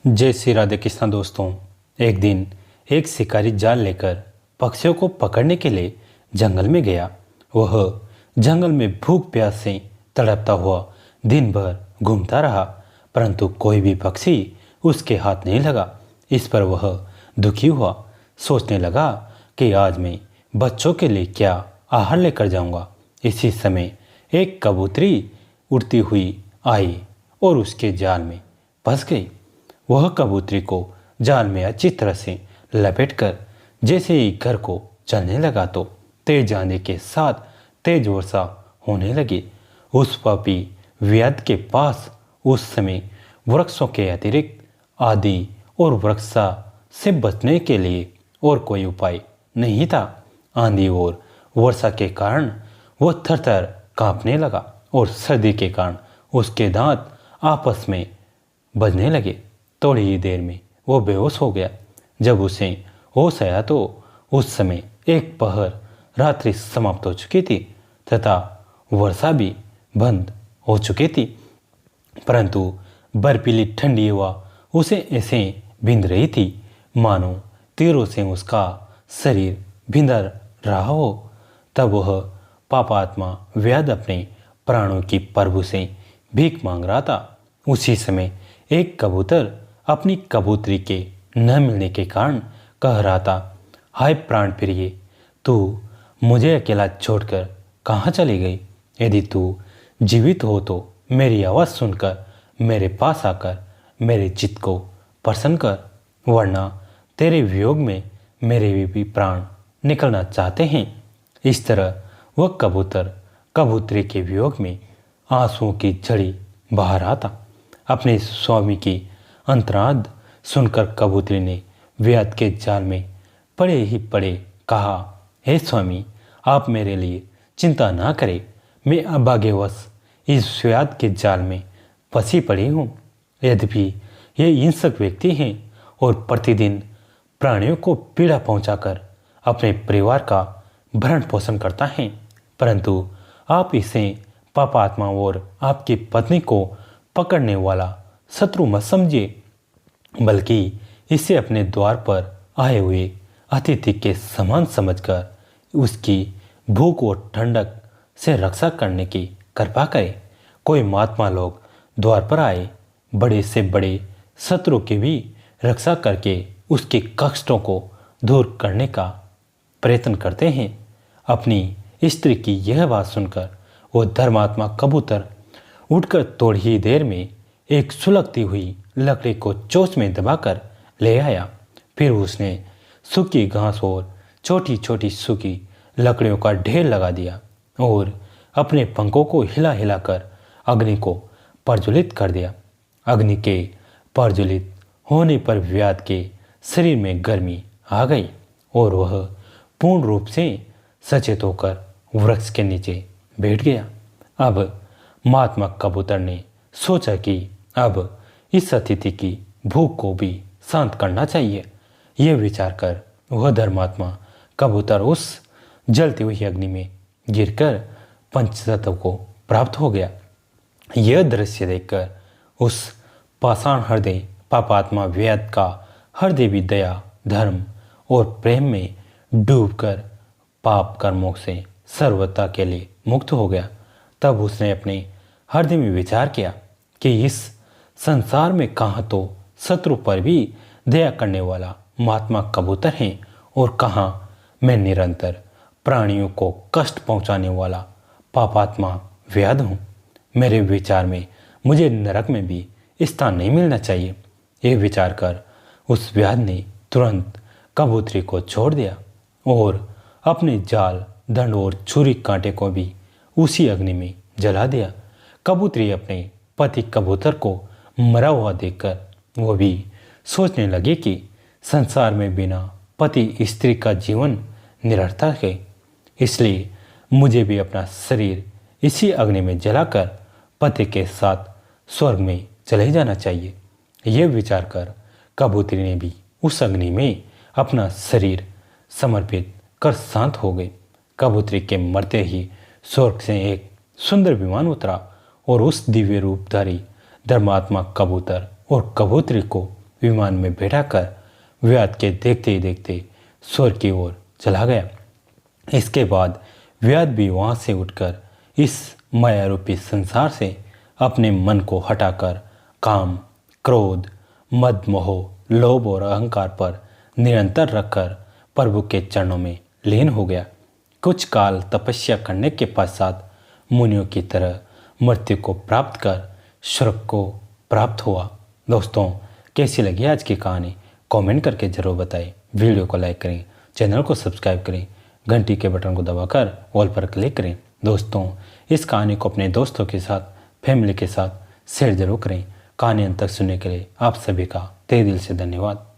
जय श्री राधे कृष्ण दोस्तों। एक दिन एक शिकारी जाल लेकर पक्षियों को पकड़ने के लिए जंगल में गया। वह जंगल में भूख प्यास से तड़पता हुआ दिन भर घूमता रहा, परंतु कोई भी पक्षी उसके हाथ नहीं लगा। इस पर वह दुखी हुआ। सोचने लगा कि आज मैं बच्चों के लिए क्या आहार लेकर जाऊंगा। इसी समय एक कबूतरी उड़ती हुई आई और उसके जाल में फंस गई। वह कबूतरी को जाल में अच्छी तरह से लपेटकर जैसे ही घर को चलने लगा तो तेज आंधी के साथ तेज वर्षा होने लगी। उस पापी व्याध के पास उस समय वृक्षों के अतिरिक्त आदि और वर्षा से बचने के लिए और कोई उपाय नहीं था। आंधी और वर्षा के कारण वह थर-थर कांपने लगा और सर्दी के कारण उसके दांत आपस में बजने लगे। थोड़ी ही देर में वो बेहोश हो गया। जब उसे होश आया तो उस समय एक पहर रात्रि समाप्त हो चुकी थी तथा वर्षा भी बंद हो चुकी थी, परंतु बर्फीली ठंडी हवा उसे ऐसे बिंध रही थी मानो तीरों से उसका शरीर भिंधा रहा हो। तब वह पापात्मा व्याध अपने प्राणों की प्रभु से भीख मांग रहा था। उसी समय एक कबूतर अपनी कबूतरी के न मिलने के कारण कह रहा था, हाय प्राण प्रिय, तू मुझे अकेला छोड़कर कहाँ चली गई? यदि तू जीवित हो तो मेरी आवाज़ सुनकर मेरे पास आकर मेरे चित्त को प्रसन्न कर, वरना तेरे वियोग में मेरे भी प्राण निकलना चाहते हैं। इस तरह वह कबूतर कबूतरी के वियोग में आंसुओं की झड़ी बहा रहा था। अपने स्वामी की अंतराद सुनकर कबूतरी ने व्याध के जाल में पड़े ही पड़े कहा, हे स्वामी, आप मेरे लिए चिंता ना करें। मैं अभाग्यवश इस व्याध के जाल में फंसी पड़ी हूँ। यद्यपि ये हिंसक व्यक्ति हैं और प्रतिदिन प्राणियों को पीड़ा पहुंचाकर अपने परिवार का भरण पोषण करता है, परंतु आप इसे पापात्मा और आपकी पत्नी को पकड़ने वाला शत्रु मत समझिए, बल्कि इसे अपने द्वार पर आए हुए अतिथि के समान समझकर उसकी भूख और ठंडक से रक्षा करने की कृपा करें। कोई महात्मा लोग द्वार पर आए बड़े से बड़े शत्रु की भी रक्षा करके उसके कष्टों को दूर करने का प्रयत्न करते हैं। अपनी स्त्री की यह बात सुनकर वो धर्मात्मा कबूतर उठकर थोड़ी ही देर में एक सुलगती हुई लकड़ी को चोंच में दबाकर ले आया। फिर उसने सूखी घास और छोटी छोटी सूखी लकड़ियों का ढेर लगा दिया और अपने पंखों को हिला हिलाकर अग्नि को प्रज्वलित कर दिया। अग्नि के प्रज्वलित होने पर व्याध के शरीर में गर्मी आ गई और वह पूर्ण रूप से सचेत होकर वृक्ष के नीचे बैठ गया। अब महात्मा कबूतर ने सोचा कि अब इस अतिथि की भूख को भी शांत करना चाहिए। यह विचार कर वह धर्मात्मा कबूतर उस जलती हुई अग्नि में गिरकर पंचतत्व को प्राप्त हो गया। यह दृश्य देखकर उस पाषाण हृदय पापात्मा व्याध का हृदय भी दया, धर्म और प्रेम में डूबकर पाप कर्मों से सर्वथा के लिए मुक्त हो गया। तब उसने अपने हृदय में विचार किया कि इस संसार में कहाँ तो शत्रु पर भी दया करने वाला महात्मा कबूतर है और कहाँ मैं निरंतर प्राणियों को कष्ट पहुँचाने वाला पापात्मा व्याध हूँ। मेरे विचार में मुझे नरक में भी स्थान नहीं मिलना चाहिए। यह विचार कर उस व्याध ने तुरंत कबूतरी को छोड़ दिया और अपने जाल, दंड और छुरी कांटे को भी उसी अग्नि में जला दिया। कबूतरी अपने पति कबूतर को मरा हुआ देखकर वो भी सोचने लगी कि संसार में बिना पति स्त्री का जीवन निरर्थक है, इसलिए मुझे भी अपना शरीर इसी अग्नि में जलाकर पति के साथ स्वर्ग में चले जाना चाहिए। यह विचार कर कबूतरी ने भी उस अग्नि में अपना शरीर समर्पित कर शांत हो गई। कबूतरी के मरते ही स्वर्ग से एक सुंदर विमान उतरा और उस दिव्य रूपधारी धर्मात्मा कबूतर और कबूतरी को विमान में बैठाकर व्याध के देखते ही देखते स्वर्ग की ओर चला गया। इसके बाद व्याध भी वहाँ से उठकर इस माया रूपी संसार से अपने मन को हटाकर काम, क्रोध, मद, मोह, लोभ और अहंकार पर निरंतर रखकर प्रभु के चरणों में लीन हो गया। कुछ काल तपस्या करने के पश्चात मुनियों की तरह मृत्यु को प्राप्त कर स्वर्ग को प्राप्त हुआ। दोस्तों, कैसी लगी आज की कहानी कमेंट करके ज़रूर बताएं। वीडियो को लाइक करें, चैनल को सब्सक्राइब करें, घंटी के बटन को दबाकर ऑल पर क्लिक करें। दोस्तों, इस कहानी को अपने दोस्तों के साथ, फैमिली के साथ शेयर जरूर करें। कहानी अंत तक सुनने के लिए आप सभी का तहे दिल से धन्यवाद।